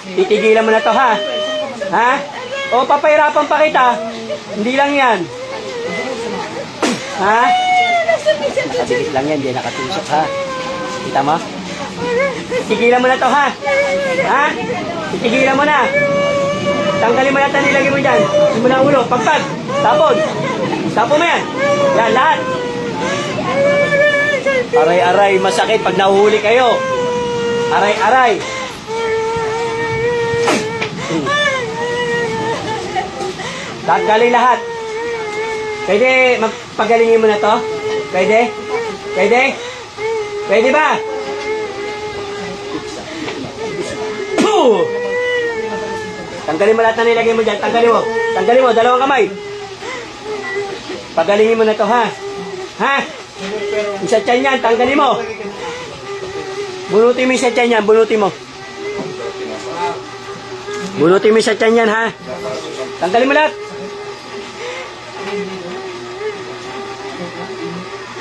Titigilan mo na to, ha? Ha? O, papahirapan pa kita. Hindi lang yan. Ha? Nakadikit lang yan, hindi nakatusok, ha? Kita mo? Titigilan mo na to, ha? Ha? Titigilan mo na. Tanggalin mo na ito, nilagay mo dyan. Simula ang ulo, pagpag, tapon. Tapon mo yan. Yan, lahat. Aray-aray, masakit pag nahuhuli kayo. Aray-aray. Tanggalin lahat. Pwede, magpagalingin mo na to? Pwede? Pwede? Pwede ba? Puh! Tanggalin mo lahat na nilagay mo dyan. Tanggalin mo. Tanggalin mo. Dalawang kamay. Pagalingin mo na to, ha? Ha? Isa tiyan yan. Tanggalin mo. Bunutin mo isa tiyan yan. Bunutin mo. Bunutin mo isa tiyan yan, ha? Tanggalin mo lahat.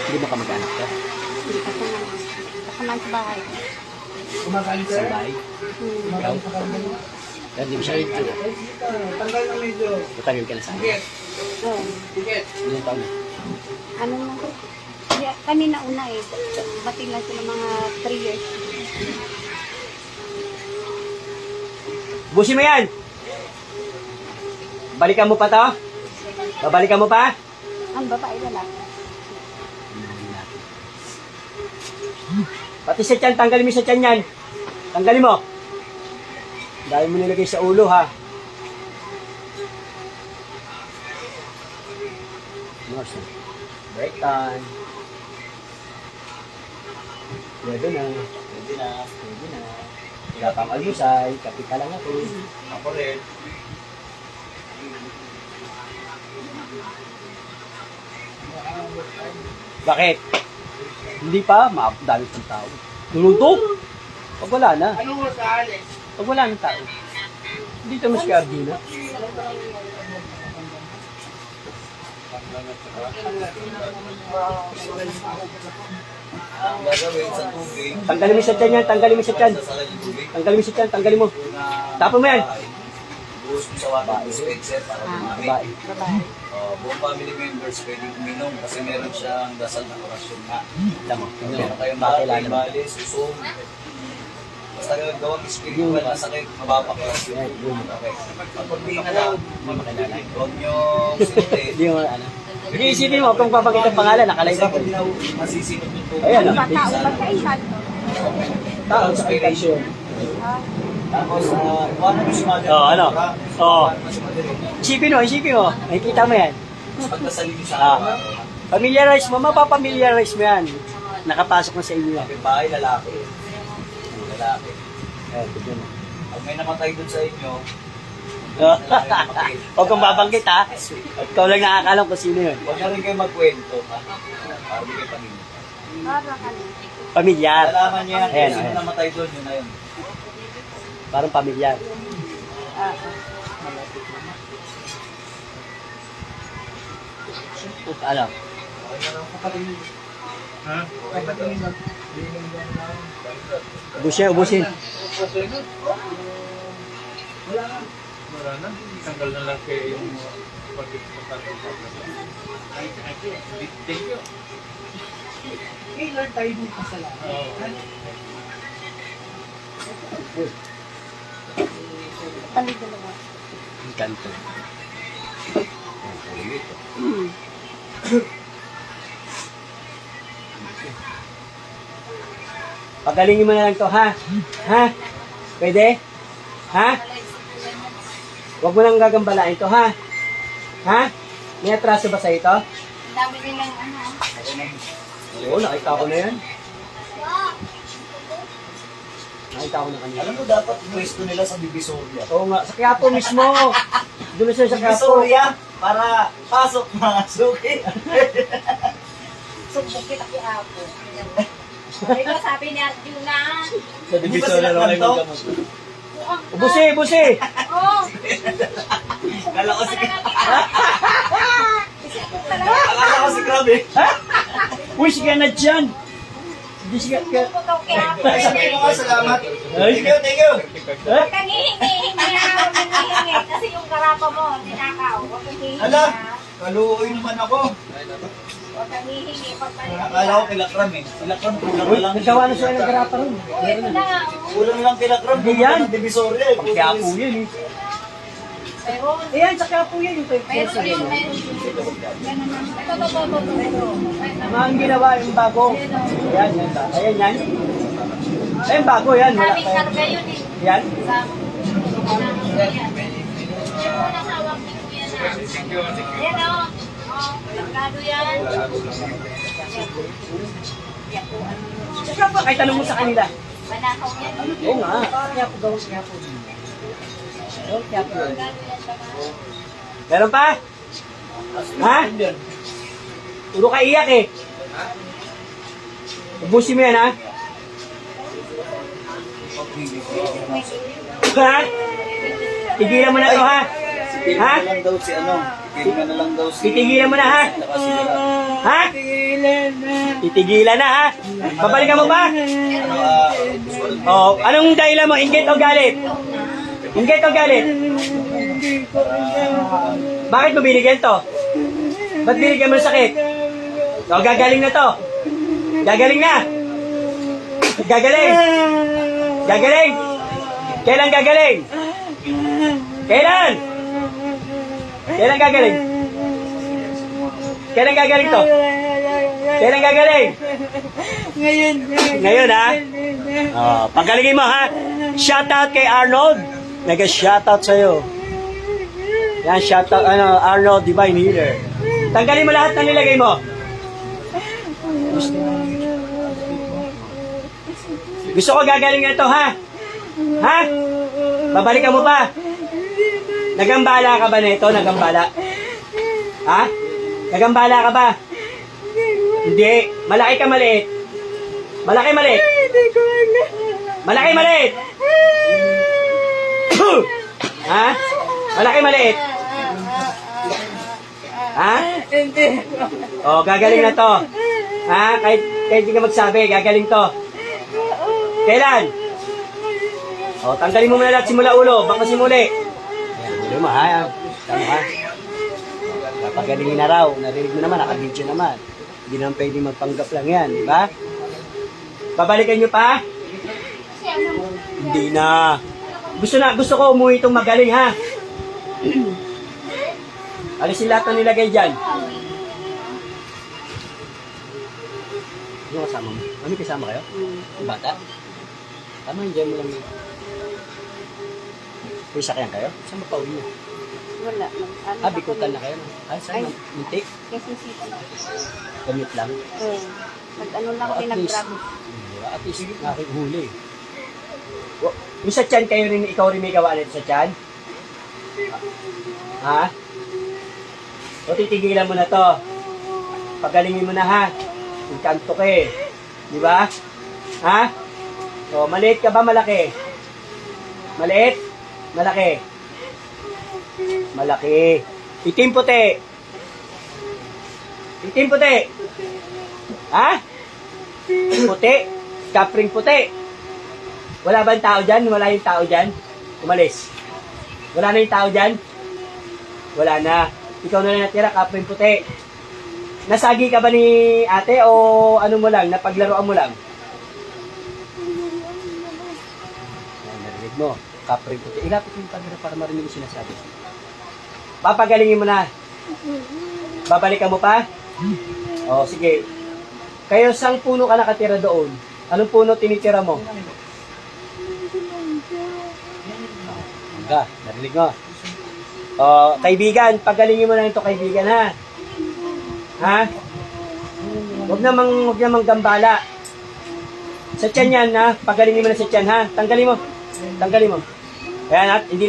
Hindi mo ka mag-anak ka? Kasamaan sa bahay. Kumakain ka? Sa bahay? Ikaw? Hindi mo siya rin. Tanggal na medyo. Matagal ka na sa akin. Dikit. Oo. Dikit. Ilang taon na? Ano na? Kami na una eh. Bating lang sila mga 3 years. Busin mo yan! Balikan mo pa to? Babalikan mo pa? Ang babae lalaki. Pati sa tiyan, tanggalin mo sa tiyan yan. Tanggalin mo. Dahil mo nilagay sa ulo, ha? Nurse. Break time. Pwede na. Pwede na. Pwede na. Wala pang almusay. Kapi ka lang ako. Ako rin. Bakit? Hindi pa. Dami pang tao. Nulutok? Pag wala na. Anong oras ka alis? Pag wala ng tao. Dito mas kardi na. Ang gagawin sa tubig, Tanggalin mo sa tiyan yan. Tanggalin mo sa tiyan. sasakay yung tubig Tanggalin mo sa tiyan. Tanggalin mo. na Tapon mo yan. buhos mo sa water dispenser para dumami. Babae. Babae. Buong family members pwedeng uminom kasi meron siyang dasal na orasyon nga. Tama. Meron kayong Makilala mo. bali, susong. Basta gawang spiritual na sakit, mababaklas yun. Okay. Kapag di na lang, huwag nyo sinutin. Hindi mo ano. Hindi isipin mo kung papakita ang pangalan. Nakalay Kasi ka po. pag masisinot yung tubig. Ayan. Ano ba tao ba kayo santo? Tao sa inspiration. Tapos, iwanan nyo si Mother. Oo, ano? Oo. Iwanan mo si Mother. Isipin mo. Isipin mo. Nakikita mo yan. Pagdasalin nyo sa Ah. araw. Familiarize mo. Mapapamiliarize mo yan. Nakapasok na sa inyo yan. Yung bahay, lalaki. Lalaki. Eh, tignan mo. Pag may namatay dun sa inyo, Huwag kang babanggit, ha? At ikaw lang nakakalam kung sino yun. huwag na rin kayo magkwento. Ha? Para di kayo pamilya. Para ka na. Pamilyar. Alaman niya yan, Ayan, kung sino ayan. namatay dun, yun na yun. Parang pamilyar. Ano? Ha? Papatingin lang. Ubusin, ubusin. Wala na. Wala na. Tanggal na lang kayo yung pag-ipagpagpag. Thank you. Kailan tayo mong kasalanan? Oo. Tali dalawa. Ang kanto. Pagalingin mo na lang to, ha? Ha? Pwede? Ha? Huwag mo nang gagambalain to, ha? Ha? May atraso ba sa ito? Ang dami nilang ano. Oo, nakita ko na yan. Nakita ko na kanina. Alam mo, dapat pwesto nila sa Divisoria. Oo nga, sa Quiapo mismo. Doon na siya sa Quiapo. Divisoria, para pasok mga suki. Sumbok kita kay Apo. Ay ko sabi ni Arjuna. Sa Di ba sila kanto? Ubusi, ubusi! Oh. Kala ko si Talaga. Akala ko si Grabe. Uy, siya na dyan! Hindi siya... Sumbok ko daw kay Apo. Sabi ko nga, salamat. Ay. Thank you, thank you. Eh? Kanihing papa mo, ninakaw. Huwag kang hihingi. Hala, ha? kaluoy naman ako. Huwag kang hihingi. Pagpalit Akala ko kilakram eh. Kilakram, kulang Uy, na lang. naggawa na sila ng garapa ron. Ito na. Kulang lang kilakram. Hindi yan. Ng Divisoria eh. Kaya po yun eh. Meron. Ayan, sa kaya po yan yung Meron yun, meron. Ganun lang. Ito. Mga ang ginawa yung bago. Ayan, yan ba? Ayan, yan. Ayan, bago yan. Wala Daming pa. karga yun eh. Yan. Sa Yan po nang hawak ni Kuya na. Thank you. Yan o. Pagkado yan. Yan po. Saka pa, kahit tanong mo sa kanila. Manakaw yan. Oo nga. Kaya po gawin, kaya po. Oo, kaya po. Pagkado yan sa mga. Meron pa? Ha? Puro ka iyak eh. Ubusin mo yan ha? Ha? Tigilan mo na to ha? Titigil Ha? na lang daw si ano. Titigil na lang daw si... Titigilan mo na ha? Saka sila. Ha? Titigilan na ha? Babalikan mo ba? Ano, Oh, anong dahilan mo? Inggit o galit? Inggit o galit? Bakit mo binigyan to? Ba't binigyan mo ng sakit? O, gagaling na to. Gagaling na. Gagaling. Gagaling. Kailan gagaling? Kailan? Kailan gagaling? Kailan gagaling to? Kailan gagaling? Ngayon ha? Oh, pagalingin mo ha? Shoutout kay Arnold. Nag-shoutout sa'yo. Yan, shoutout, Arnold Divine Healer. Tanggalin mo lahat ng nilagay mo. Gusto ko gagaling na ito, ha? Ha? Babalikan mo pa? Nagambala ka ba nito? Nagambala? Ha? Nagambala ka ba? Hindi. Malaki ka maliit? Malaki maliit? Malaki maliit? Ha? Malaki maliit? Ha? Oh, gagaling na to. Ha? Kahit di ka magsabi, gagaling to. Kailan? Oh, tanggalin mo muna lahat simula ulo, baka simuli. Ayan, ulo mo ha. Tama ha. Papagalingin na raw. Narinig mo naman, nakabidyo naman. Hindi naman pwedeng magpanggap lang yan, di ba? Babalikan nyo pa? Hindi na. Gusto ko umuwi itong magaling ha. Alisin lahat ng nilagay dyan. Ano kasama mo? Ano kasama kayo? Bata? Tama, dyan mo lang yun. May sakyan kayo? Saan ba pauwi niyo? Wala. Bikutan na kayo. Ay, saan? Muntik? Quezon City. Gamit lang. Nag-ano lang Oh, kami, at least. nag-grab. Diba? At least nakikihuli. Yung sa tiyan kayo rin, ikaw rin may gawa nito sa tiyan? Ha? O titigilan mo na to. Pagalingin mo na ha. Inkanto ka eh. Di ba? Ha? O, maliit ka ba malaki? Maliit? Malaki? Malaki. Itim puti. Itim puti. Ha? Puti. Kapring puti. Wala ba yung tao dyan? Wala yung tao dyan? Umalis. Wala na yung tao dyan? Wala na. Ikaw na lang natira, kapring puti. Nasagi ka ba ni ate o ano mo lang, napaglaruan mo lang? Ayan, narinig mo. Kapring puti. Ilapit mo yung camera para marinig yung sinasabi. Papagalingin mo na. Babalikan mo pa? O, sige. Kayo, sang puno ka nakatira doon? Anong puno tinitira mo? Hangga, narinig mo. O, kaibigan, pagalingin mo na ito, kaibigan, ha? Ha? Huwag namang gambala. Sa tiyan yan, ha? Pagalingin mo na sa tiyan, ha? Tanggalin mo. Tanggalin mo. Ayan, ha? Hindi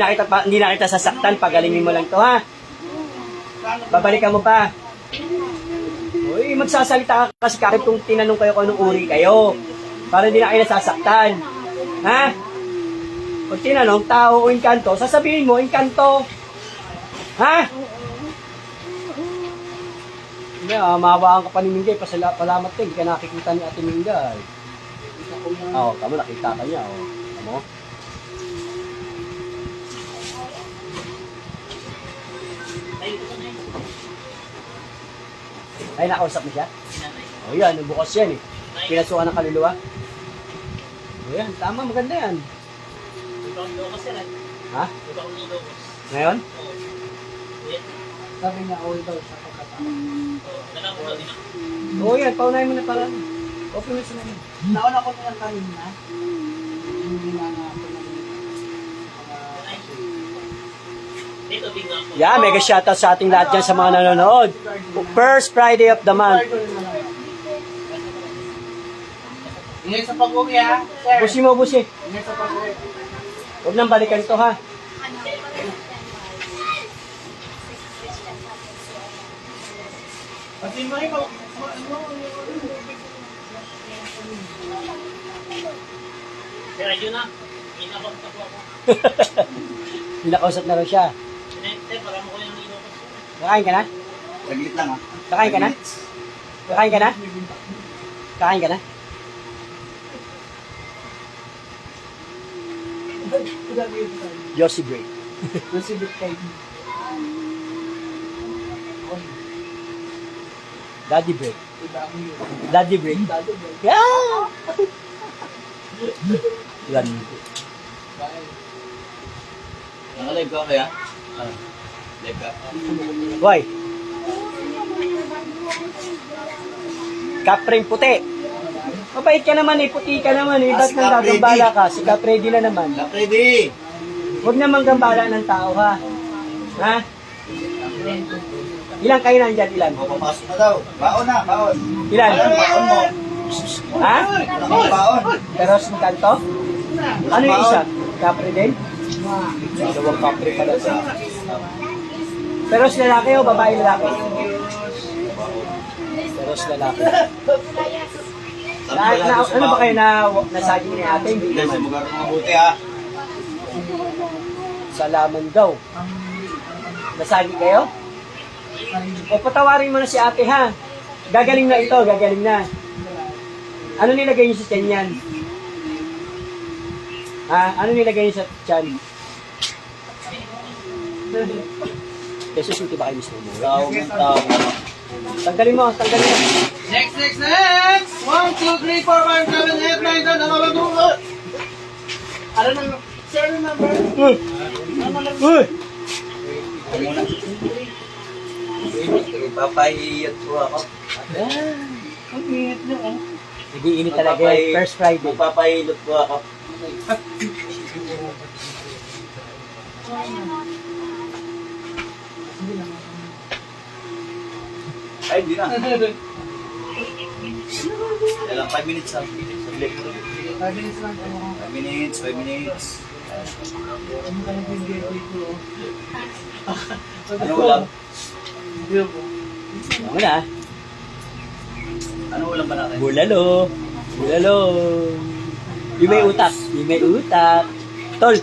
na kita sasaktan. Pagalingin mo lang to, ha? Babalikan mo pa. Uy, magsasalita ka kasi kahit kung tinanong kayo kung anong uri kayo. Para hindi na kayo nasasaktan. Ha? Pag tinanong, tao o inkanto, sasabihin mo, inkanto. Ha? Hindi, mawaan ka pa ni Minggay. Pasalamat ka, hindi ka nakikita ni Ate Minggay. Oo, tama, nakita ka niya. Tama. Ay, nakausap mo siya? O yan, bukas yan eh. Pinasukan ng kaluluwa. O yan, tama, maganda yan. Ha? Ngayon? Sabi niya, all daw sa pagkatao. Oo yan, paunahin mo na para. Open na sila. Nauna ko nilang kanina. Hindi na nga ako ng mga... Yeah, mega shoutout sa ating lahat dyan sa mga nanonood. First Friday of the month. Ingay sa pag-uwi ha, sir. Busi mo, busi. Ingay sa pag-uwi. Huwag nang balikan to ha. Pati mo ikaw. Pinakausap na rin siya. Kakain ka na? Saglit lang, ha? Kakain ka na? Kakain ka na? Kakain ka na? Josie Break. Nasibit kayo. Daddy Break. Ibang yun. Daddy Break. Dado ba? Yeah! Yan. Bye. Naka-live ka kaya? Live ka? Why? Kapring puti. Mabait ka naman eh, puti ka naman eh. Ba't Si nang Capredi. gagambala ka? Si Capredi na naman. Lock ready! Huwag naman gambala ng tao ha. Ha? Ilan kayo nandyan? Ilan? O, papasok na daw. Baon na, baon. Ilan? Anong baon mo? Ha? Anong baon? Pero sa kanto? Ano yung isa? Capri din? Dalawang Capri pala sa. Pero sa lalaki o babae lalaki? Pero sa lalaki. Ano ba kayo nasaging ni ate? Hindi Hindi, sa naman. lugar ng mabuti, ha? Salaman daw. Nasagi kayo? O patawarin mo na si ate ha. Gagaling na ito, gagaling na. Ano nilagay niyo sa tiyan yan? Ha? Ano nilagay niyo sa tiyan? Jesus, hindi ba kayo mismo mo? Tao ng tao. Tanggalin mo, tanggalin mo. Next, next, next! 1, 2, 3, 4, 5, 7, 8, 9, 10, nakalatungot! Ano nang, sir, number? Uy! Uy! Papahiyat ko ako. Ang init niyo, oh. Hindi init talaga yan. First Friday. Magpapahilot ko ako. Ay, hindi na. Kailang 5 minutes ha. Saglit. 5 minutes lang, ano ko. 5 minutes, 5 minutes. Ano ka nang hindi ko, oh. Ano ulam? Hindi po. Ano na? Ano ulam ba natin? Bulalo. Bulalo. Yung may utak. Yung may utak. Tol.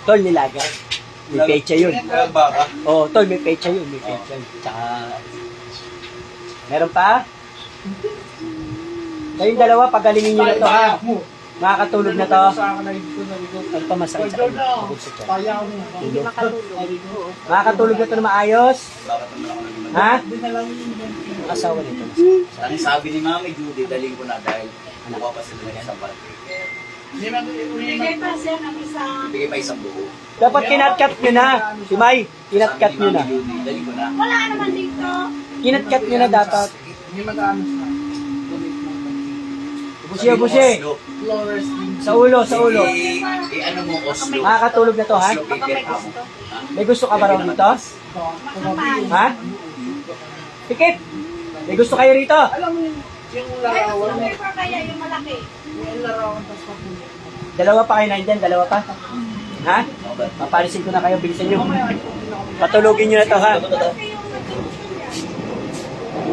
Tol nilaga. May pecha yun. Kaya baka. Oh, tol, may pecha yun. May pecha yun. Tsaka... Meron pa? Kayong dalawa, pagalingin nyo na to ha. Makakatulog na to. Ano pa masakit sa kanya? Bukod sa tiyan. Kaya ako na. Hindi makatulog. Makakatulog na to na maayos. Bakit naman ako naging Ha? Hindi na lang yung Ang asawa nito. Ang sabi ni Mami Judy, daling ko na dahil mukha pa sila ng isang palaki. Bigay pa siya ng isang... Bigay pa isang buo. Dapat kinatkat nyo na. Si May, kinatkat Sabi nyo ni na. Mami Judy, daling ko na. Wala naman dito. Kinatkat nyo na dapat. Hindi mag-ano sa Busi, busi. Oslo. Flores. Sa ulo, sa ulo. Ano mo, Oslo? Makakatulog na to ha? Oslo, Baka may Peter, gusto. May gusto ka ba raw dito? Makapal. Ha? Tikit! May gusto kayo rito? Alam mo yung Ay, larawan gusto mo. paper kaya yung malaki. Yung larawan tapos papulot. Dalawa pa kayo nandyan, dalawa pa. Ha? Papalisin ko na kayo, bilisan nyo. Patulogin nyo na to ha?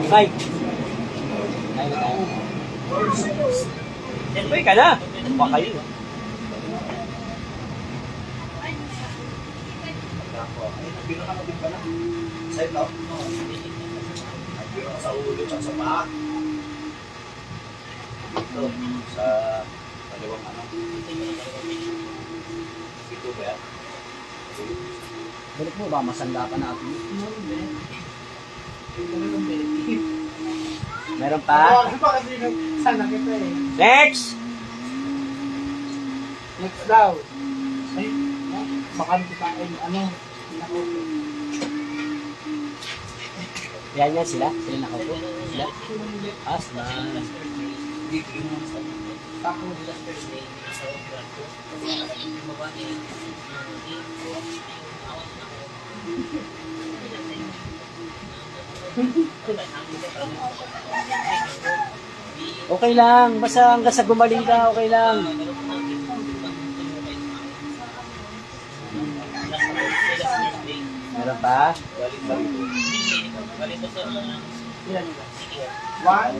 Mike. Kain na tayo. Uy ka na. Baka kayo. Side up. Biro ka sa ulo at sa paa. Dito, sa kaliwang ano. Ito ba yan? Balik mo ba, masanda pa natin. Meron pa? Ano pa kasi sana kita eh. Next! Next daw. Ay, baka kita ay ano. Yan yan sila. Sila nakaupo. Sila. Sila. Okay lang. Basta hanggang sa gumaling ka, okay lang. Meron pa? One.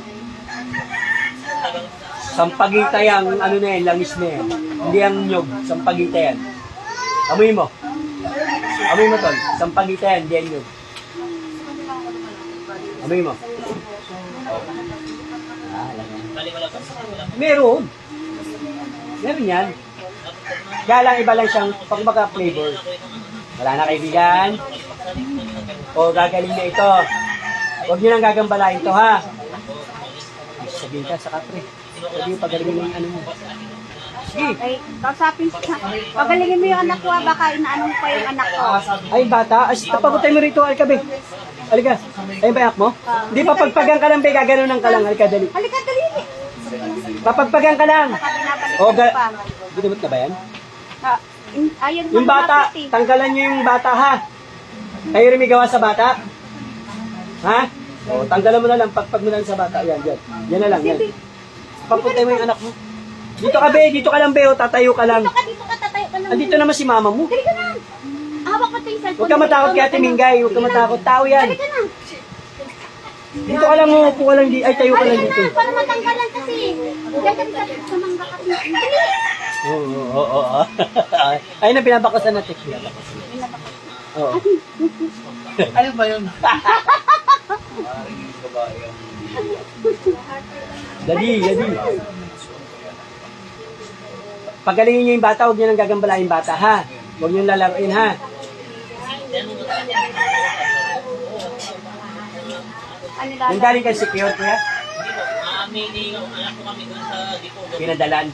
Sampagita yan, ano na yan, langis na yan. Hindi ang nyog, sampagita yan. Amoy mo. Amoy mo, tol. Sampagita yan, hindi ang nyog. Amoy mo. Alam yan. Meron. Meron yan. Kaya lang, iba lang siyang pagmaka-flavor. Wala na kaibigan. O, gagaling na ito. Huwag nyo nang gagambalain to, ha? Sabihin ka sa kapre. Sabihin, pagalingin mo yung ano mo. Sige. Ay, kausapin siya. Pagalingin mo yung anak ko, baka inaanong pa yung anak ko. Ay, bata. Papagutay mo rito, Alika, be. Alika. Ay, bayak mo? Hindi, papagpagang ka lang, be. Gaganon ka lang. Alika, dali. Halika, dali. Papagpagang ka lang. Baka pinapalik O, ko pa. ginamot na ba yan? Ayun, Yung bata, tanggalan nyo yung bata, ha? Kayo rin may gawa sa bata? Ha? O, tanggalan mo na lang, pagpag mo na lang sa bata. Yan, yan. Yan na lang, yan. Papuntay mo yung anak mo. Dito ka, be. Dito ka lang, be. O, tatayo ka lang. Dito ka, tatayo ka lang. Andito naman si mama mo. Dali ka na. Hawak mo ito yung cellphone. Huwag ka matakot kay Ate Mingay. Huwag ka matakot. Tao yan. Dali ka na. Dito ka lang, upo ka lang. Ay, tayo ka lang Dali dito. ka na, para matanggalan kasi. Diyan ka sa mangga kasi. Dali. Oo. Ay, na pinabakasan natin. Oo. Ano ba yun? Maaaring yung babae ang Dali. Pagalingin niyo yung bata, huwag niyo nang gagambalain yung bata, ha? Huwag niyo lalaroin, ha? Nang galing ka secure, kuya? Pinadalan.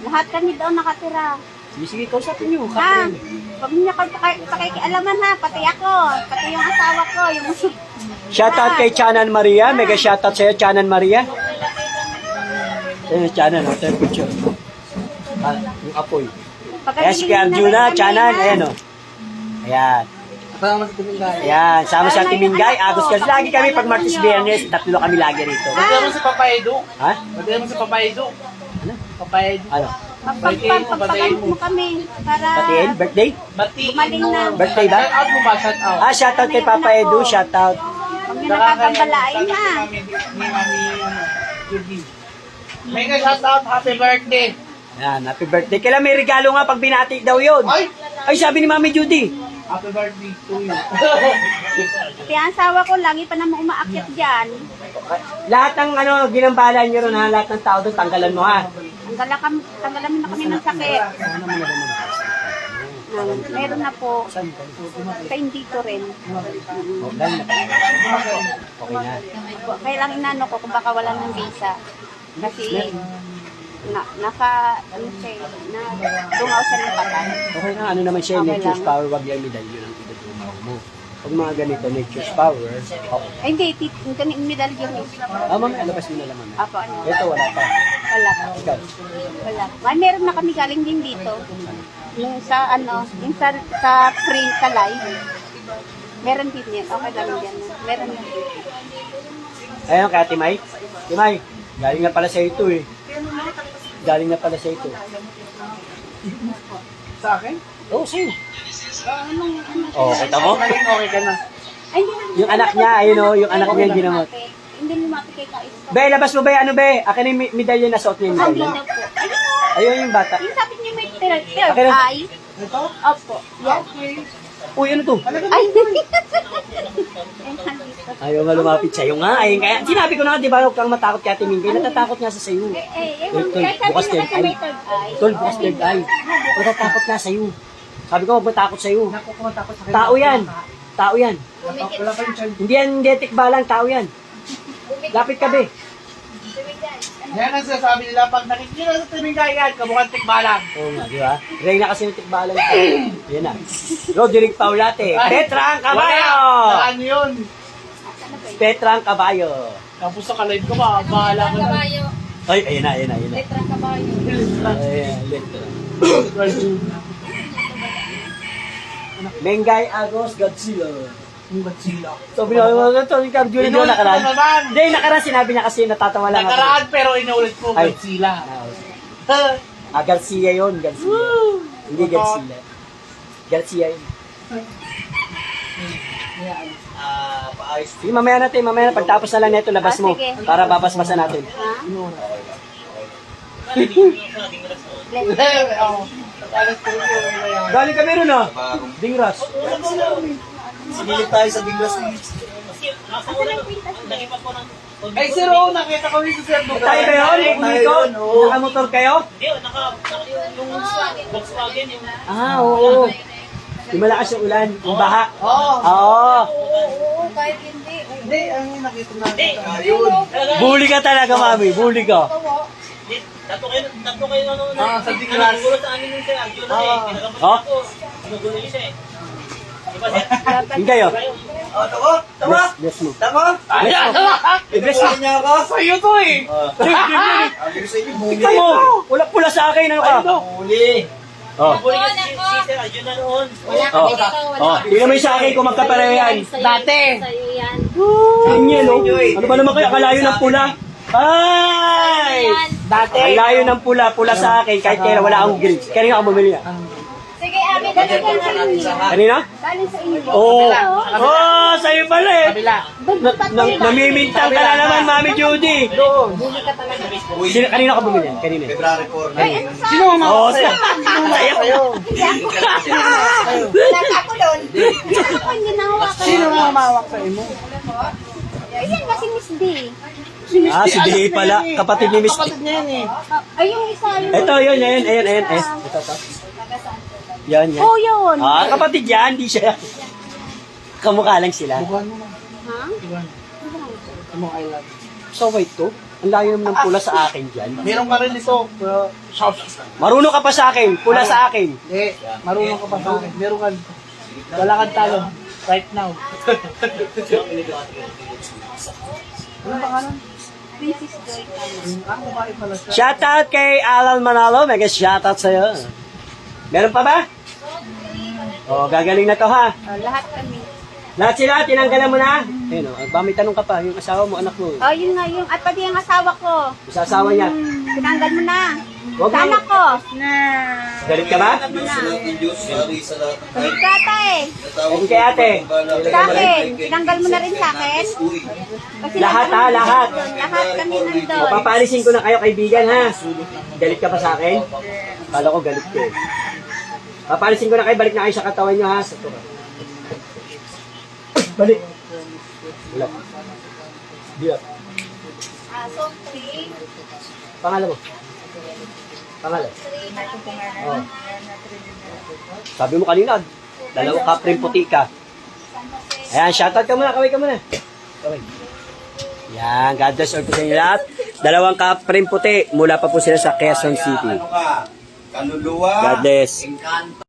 Lahat kami daw nakatira. Sige, kausapin niyo. Ha? Kapre. Huwag niyo pakikialaman ha. Pati ako. Pati yung asawa ko. Yung... Shoutout kay Chanan Maria. Mega shoutout sa'yo, Chanan Maria. Chanan, ito yung picture. Yung apoy. Ayan si Kuya Arjuna, Chanan, ayan o. Ayan. Parang mas tumingay. Ayan, sama sa Timingay, Agos kasi. Lagi kami pag Martes Biyernes, tatlo kami lagi rito. Pwede mo si Papa Edu. Ha? Pwede mo si Papa Edu. Ano? Papa Edu. Ano? Pagpagan mo kami para Patiin? Birthday? Batiin gumaling na. Birthday ba? Shout out mo ba? Shout out. Shoutout kay Papa Edu, shoutout. Huwag niyo nakakabalain ha. Ni Mami, Judy. Mega shout out, happy birthday. Ayan, happy birthday. Kailan may regalo nga pag binati daw yun. Ay! Ay, sabi ni Mami Judy. Happy birthday to you. Kaya ang asawa ko, lagi pa naman umaakyat dyan. Lahat ng ginambalan nyo ron ha, lahat ng tao doon, tanggalan mo ha. Tanggalan mo na kami ng sakit. Meron na po. Sa dito rin. Oh, dahil na. Okay na. Kaya lang inano ko kung baka wala ng visa. Kasi dungaw siya ng patay. Okay na, ano naman siya, Okay nature's lang. power, wag yung medalyo ng idadumaw mo. Pag mga ganito, nature's power, okay. Ay, hindi. Medalyo rin. Mamaya, labas mo na lang mamaya. Apo, ano? Ito, wala pa. Wala pa. Ikaw. Wala. Ay, meron na kami galing din dito. Yung sa yung sa free, sa live. Meron din yan. Okay lang yan. Meron din. Ayun, kaya Timay. Timay, galing na pala sa ito eh. Galing na pala sa ito. Sa akin? Oo, sa'yo. Oo, kita mo? Naging okay ka na. Ay, hindi na. Yung anak niya, ayun o, yung anak niya yung ginamot. Hindi lumapit kay Kais. Be, labas mo ba yung ano, be? Akin yung medalya na suot niya yung Hindi medalya. na po. Ayun Ayun yung bata. Yung sabi niyo may third Okay lang. eye. Ito? Opo. Yan. Okay. Uy, ano to? Ay! Ayaw nga lumapit sa'yo nga. Ayun kaya. Sinabi ko na, di ba, huwag kang matakot kay Ate Mingay. Natatakot nga sa sa'yo. Ewan, kahit sabi Bukas niya third kasi eye. may third eye. Tol, bukas third eye. Natatakot nga sa'yo. Sabi ko, huwag matakot sa'yo. Naku, kumatakot sa Tao yan. Tao yan. Wala pa yung chan. Hindi yan genetic balang. Tao yan. Lapit ka, be. Yan ang sinasabi nila, pag nakikita sa Timingay yan, kamukhang tikbalang. Oo nga, di ba? Reyna kasi ng tikbalang. Yan na. Roderick Paulate. Petra ang kabayo! Saan yun? Petra ang kabayo. Tapos sa kalive ko, bahala ko na. Ay, ayun na, ayun na, ayun na. Letrang kabayo. Ayan, letra. Mengay Agos Godzilla. Ang Godzilla. Sabi na, ito, ikaw, Julie, di Inulit ko nakaraan. naman. Hindi, nakaraan, sinabi niya kasi natatawa lang ako. Nakaraan pero inulit ko Ay. Godzilla. Garcia yun, Garcia. Hindi Garcia. Garcia yun. Paayos. Sige, mamaya na, pagtapos na lang nito, labas mo. Sige. Para babasbasan natin. Ha? Alas ko yun. Galing kami ron ah. Dingras. Sinilip tayo sa Binglas Beach. Ay, sir, oh, nakita ko rin sa sir. Tayo ba yun? Nico? Nakamotor kayo? Ah, oo. Yung malakas yung ulan, yung baha. Oo. Oo. Hindi, ang nakita natin. Bully ka talaga, mami. Bully ka. Tatlo kayo Ah, sa Binglas. Siguro sa amin yung sir, Arjun na eh. Kinalaman Oh? ako. Sinugulo niyo siya eh. Di ba sir? Hindi kayo. Oh, tama? Bless mo. Tama? Bless mo. niya ako. Sa'yo to eh. Sabi ko sa inyo, buli. Ikaw mo. Wala pula sa akin. Ano ka? Buli. Oh. Huli niya si Sir Arjun na noon. Oh. Oh. Tingnan mo yung sa akin kung magkapareho yan. Dati. Sa'yo yan. Tingnan, no? Ano ba naman kayo? Akalayo ng pula? Ay! Dati. Ang layo ng pula. Pula sa akin. Kahit kaya wala akong green. Kanina ako bumili yan. Sige, Abi, galing sa inyo. Kanina? Galing sa inyo. Oo. Oh, sa'yo pala eh. Kabila. Namimintang ka na naman, Mami Judy. Doon. Sino, kanina ka bumili yan? Kanina. February 4 na Ay, yun. ano sa? Sino ang mga Oo, sa'yo? sa'yo. Wala ka ako doon. Ako hindi nahawakan. Sino ang mamawak sa imo? Ayan kasi Miss D. Ah, si Day pala. Kapatid ni Miss. Kapatid niya yan eh. Ay, yung isa yun. Ito, yun, ayan. Ito, ito. Yan, yan. Oh, yun. Ah, kapatid yan, di siya. Kamukha lang sila. Bukan mo. Ha? Bukan. Ano I love. So, wait ko. Ang layo naman ng pula sa akin dyan. Meron ka rin ito. Pero, shop. Marunong ka pa sa akin. Pula sa akin. Hindi. Marunong ka pa sa akin. Meron ka. Wala kang talo. Right now. Ano pangalan? Princess Joy Tama. Ang babae pala siya. Shoutout kay Alan Manalo. Mega shoutout sa'yo. Meron pa ba? Oh, gagaling na to ha. Lahat kami. Lahat sila, tinanggalan mo na. Ayun o, may tanong ka pa. Yung asawa mo, anak mo. Oh, yun nga yung. At pati yung asawa ko. Yung sa asawa niya. Tinanggal mo na. Huwag Sa mo. anak ko. Na. Galit ka ba? Diyos sa lahat ng Diyos, sorry sa lahat ng tayo. Kata eh. Ayun kay ate. Sa akin. Tinanggal mo na rin sa akin. Kasi Lahat ha, lahat. Lahat kami nandun. Papalisin ko na kayo, kaibigan ha. Galit ka pa sa akin? Kala ko galit ka eh. Papalisin ko na kayo, balik na kayo sa katawan nyo ha. Sa to. Balik. Wala. Diya. So, 3. Pangalan mo? Pangalan? Oh. Sabi mo kanina, dalawang kapring puti ka. Ayan, shoutout ka muna, kaway ka muna. Kaway. Yan, God bless all po sa inyo lahat. Dalawang kapring puti, mula pa po sila sa Quezon City. Ano ka? Kaluluwa. God bless. Engkanto.